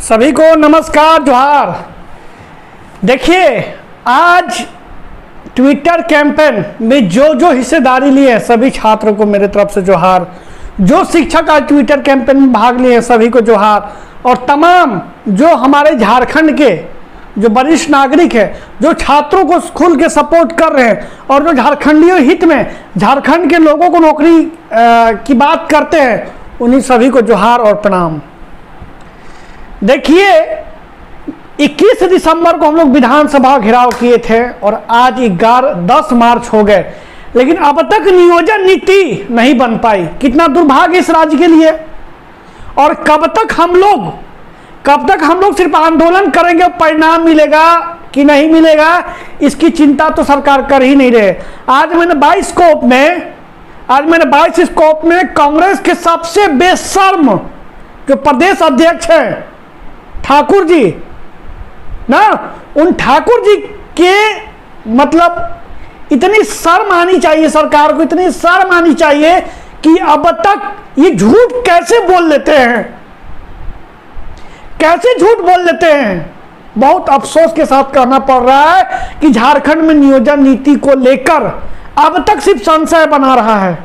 सभी को नमस्कार जोहार। देखिए, आज ट्विटर कैंपेन में जो हिस्सेदारी ली है सभी छात्रों को मेरे तरफ से जोहार। जो शिक्षक आज ट्विटर कैंपेन में भाग लिए हैं सभी को जोहार। और तमाम जो हमारे झारखंड के जो वरिष्ठ नागरिक है, जो छात्रों को खुल के सपोर्ट कर रहे हैं और जो झारखंडियों हित में झारखंड के लोगों को नौकरी की बात करते हैं, उन्हीं सभी को जोहार और प्रणाम। देखिए, 21 दिसंबर को हम लोग विधानसभा घेराव किए थे और आज 10 मार्च हो गए, लेकिन अब तक नियोजन नीति नहीं बन पाई। कितना दुर्भाग्य इस राज्य के लिए। और कब तक हम लोग सिर्फ आंदोलन करेंगे और परिणाम मिलेगा कि नहीं मिलेगा, इसकी चिंता तो सरकार कर ही नहीं रहे। आज मैंने 22 स्कोप में कांग्रेस के सबसे बेशर्म जो प्रदेश अध्यक्ष हैं ठाकुर जी ना, उन ठाकुर जी के मतलब इतनी शर्म आनी चाहिए सरकार को, इतनी शर्म आनी चाहिए कि अब तक ये झूठ कैसे बोल लेते हैं, कैसे झूठ बोल लेते हैं। बहुत अफसोस के साथ कहना पड़ रहा है कि झारखंड में नियोजन नीति को लेकर अब तक सिर्फ संशय बना रहा है।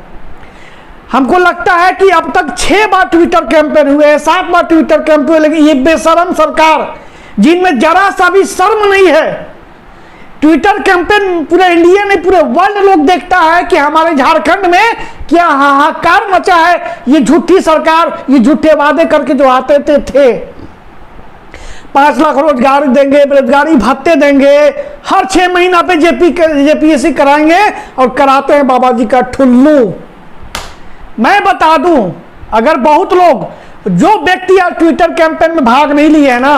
हमको लगता है कि अब तक 6 बार ट्विटर कैंपेन हुए हैं, 7 बार ट्विटर कैंपेन हुए, लेकिन ये बेशरम सरकार जिनमें जरा सा भी शर्म नहीं है। ट्विटर कैंपेन पूरे इंडिया में, पूरे वर्ल्ड लोग देखता है कि हमारे झारखंड में क्या हाहाकार मचा है। ये झूठी सरकार, ये झूठे वादे करके जो आते थे 5 लाख रोजगार देंगे, बेरोजगारी भत्ते देंगे, हर 6 महीना पे जेपीएससी कराएंगे और कराते हैं बाबा जी का ठुल्लू। मैं बता दूं, अगर बहुत लोग जो व्यक्ति आज ट्विटर कैंपेन में भाग नहीं लिए है ना,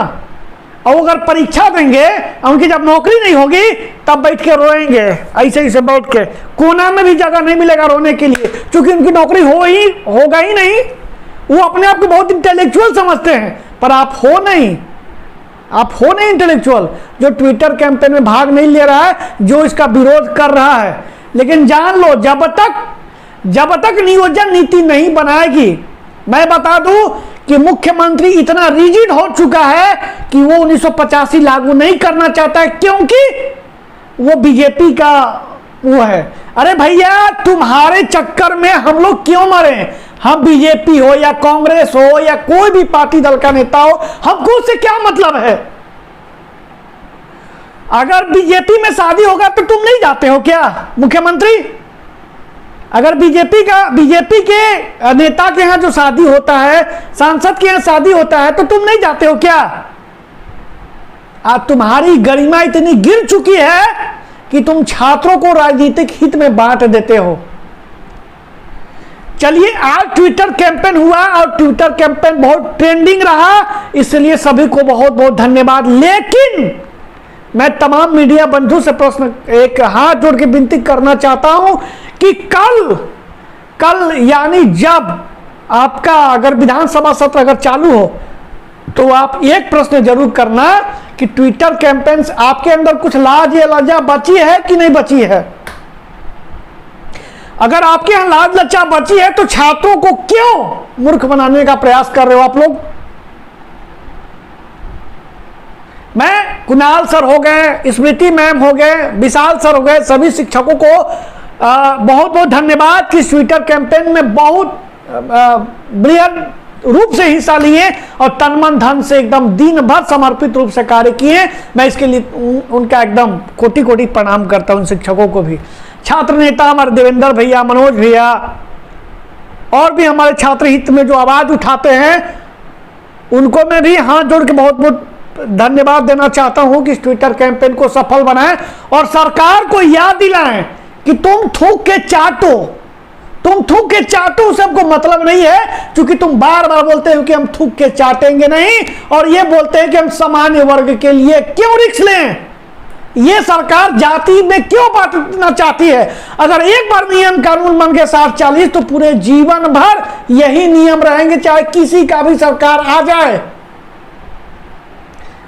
और अगर परीक्षा देंगे उनकी जब नौकरी नहीं होगी तब बैठ के रोएंगे, ऐसे बैठ के कोना में भी जगह नहीं मिलेगा रोने के लिए, क्योंकि उनकी नौकरी होगा ही नहीं। वो अपने आप को बहुत इंटेलेक्चुअल समझते हैं, पर आप हो नहीं इंटेलेक्चुअल जो ट्विटर कैंपेन में भाग नहीं ले रहा है, जो इसका विरोध कर रहा है। लेकिन जान लो, जब तक नियोजन नीति नहीं बनाएगी, मैं बता दूं कि मुख्यमंत्री इतना रिजिड हो चुका है कि वो 1985 लागू नहीं करना चाहता है, क्योंकि वो बीजेपी का वो है। अरे भैया, तुम्हारे चक्कर में हम लोग क्यों मरे? हम बीजेपी हो या कांग्रेस हो या कोई भी पार्टी दल का नेता हो, हमको उससे क्या मतलब है? अगर बीजेपी में शादी होगा तो तुम नहीं जाते हो क्या मुख्यमंत्री? अगर बीजेपी के नेता के यहाँ जो शादी होता है, सांसद के यहाँ शादी होता है, तो तुम नहीं जाते हो क्या? आज तुम्हारी गरिमा इतनी गिर चुकी है कि तुम छात्रों को राजनीतिक हित में बांट देते हो। चलिए, आज ट्विटर कैंपेन हुआ और ट्विटर कैंपेन बहुत ट्रेंडिंग रहा, इसलिए सभी को बहुत बहुत धन्यवाद। लेकिन मैं तमाम मीडिया बंधु से प्रश्न एक हाथ जोड़ के विनती करना चाहता हूं कि कल यानी जब आपका अगर विधानसभा सत्र अगर चालू हो, तो आप एक प्रश्न जरूर करना कि ट्विटर कैंपेन आपके अंदर कुछ लाज या लज्जा बची है कि नहीं बची है। अगर आपके यहां लाज लज्जा बची है तो छात्रों को क्यों मूर्ख बनाने का प्रयास कर रहे हो आप लोग? मैं कुणाल सर हो गए, स्मृति मैम हो गए, विशाल सर हो गए, सभी शिक्षकों को बहुत बहुत धन्यवाद कि ट्विटर कैंपेन में बहुत बृहद रूप से हिस्सा लिए और तन मन धन से एकदम दिन भर समर्पित रूप से कार्य किए। मैं इसके लिए उनका एकदम कोटि कोटि प्रणाम करता हूं, उन शिक्षकों को भी। छात्र नेता हमारे देवेंद्र भैया, मनोज भैया और भी हमारे छात्र हित में जो आवाज उठाते हैं, उनको मैं भी हाथ जोड़ के बहुत बहुत धन्यवाद देना चाहता हूं कि इस ट्विटर कैंपेन को सफल बनाएं और सरकार को याद दिलाएं कि तुम थूक के चाटो, सबको मतलब नहीं है, क्योंकि तुम बार बार बोलते हो कि हम थूक के चाटेंगे नहीं, और ये बोलते हैं कि हम सामान्य वर्ग के लिए क्यों रिस्क लें। ये सरकार जाति में क्यों बांटना चाहती है? अगर एक बार नियम कानून बन के 740 तो पूरे जीवन भर यही नियम रहेंगे, चाहे किसी का भी सरकार आ जाए।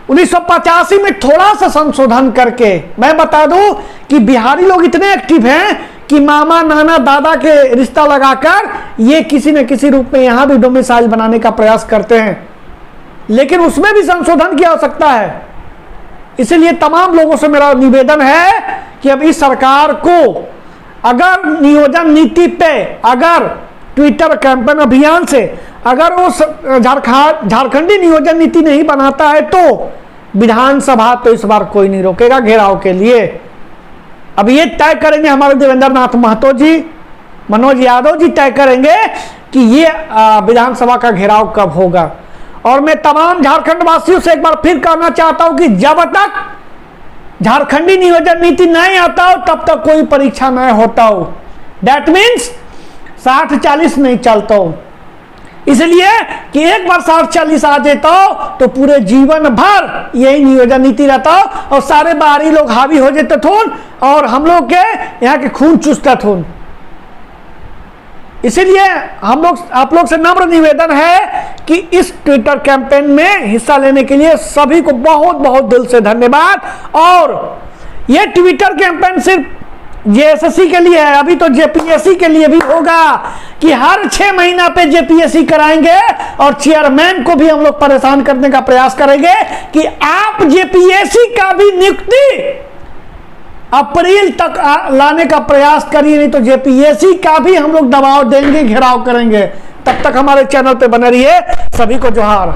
1985 में थोड़ा सा संशोधन करके, मैं बता दूं कि बिहारी लोग इतने एक्टिव हैं कि मामा नाना दादा के रिश्ता लगाकर ये किसी न किसी रूप में यहां भी डोमिसाइल बनाने का प्रयास करते हैं। लेकिन उसमें भी संशोधन की आवश्यकता है। इसलिए तमाम लोगों से मेरा निवेदन है कि अब इस सरकार को अगर नियोजन नीति पे, अगर ट्विटर कैंपेन अभियान से अगर वो झारखंडी नियोजन नीति नहीं बनाता है तो विधानसभा तो इस बार कोई नहीं रोकेगा घेराव के लिए। अब ये तय करेंगे हमारे देवेंद्र नाथ महतो जी, मनोज यादव जी तय करेंगे कि ये विधानसभा का घेराव कब होगा। और मैं तमाम झारखंड वासियों से एक बार फिर कहना चाहता हूं कि जब तक झारखंडी नियोजन नीति नहीं आता हो तब तक कोई परीक्षा नहीं होता हो। दैट मीन्स 60-40 नहीं चलता हो। इसलिए कि एक बार 60-40 आ जाता हो तो पूरे जीवन भर यही नियोजन नीति रहता हो और सारे बाहरी लोग हावी हो जाते थे और हम लोग के यहाँ के खून चूसता थे। इसीलिए हम लोग आप लोग से नम्र निवेदन है कि इस ट्विटर कैंपेन में हिस्सा लेने के लिए सभी को बहुत बहुत दिल से धन्यवाद। और ये ट्विटर कैंपेन सिर्फ जेएसएससी के लिए है, अभी तो जेपीएससी के लिए भी होगा कि हर 6 महीना पे जेपीएससी कराएंगे और चेयरमैन को भी हम लोग परेशान करने का प्रयास करेंगे कि आप जेपीएससी का भी नियुक्ति अप्रैल तक लाने का प्रयास करिए, नहीं तो जेपीएससी का भी हम लोग दबाव देंगे, घेराव करेंगे। तब तक हमारे चैनल पे बने रहिए। सभी को जोहार।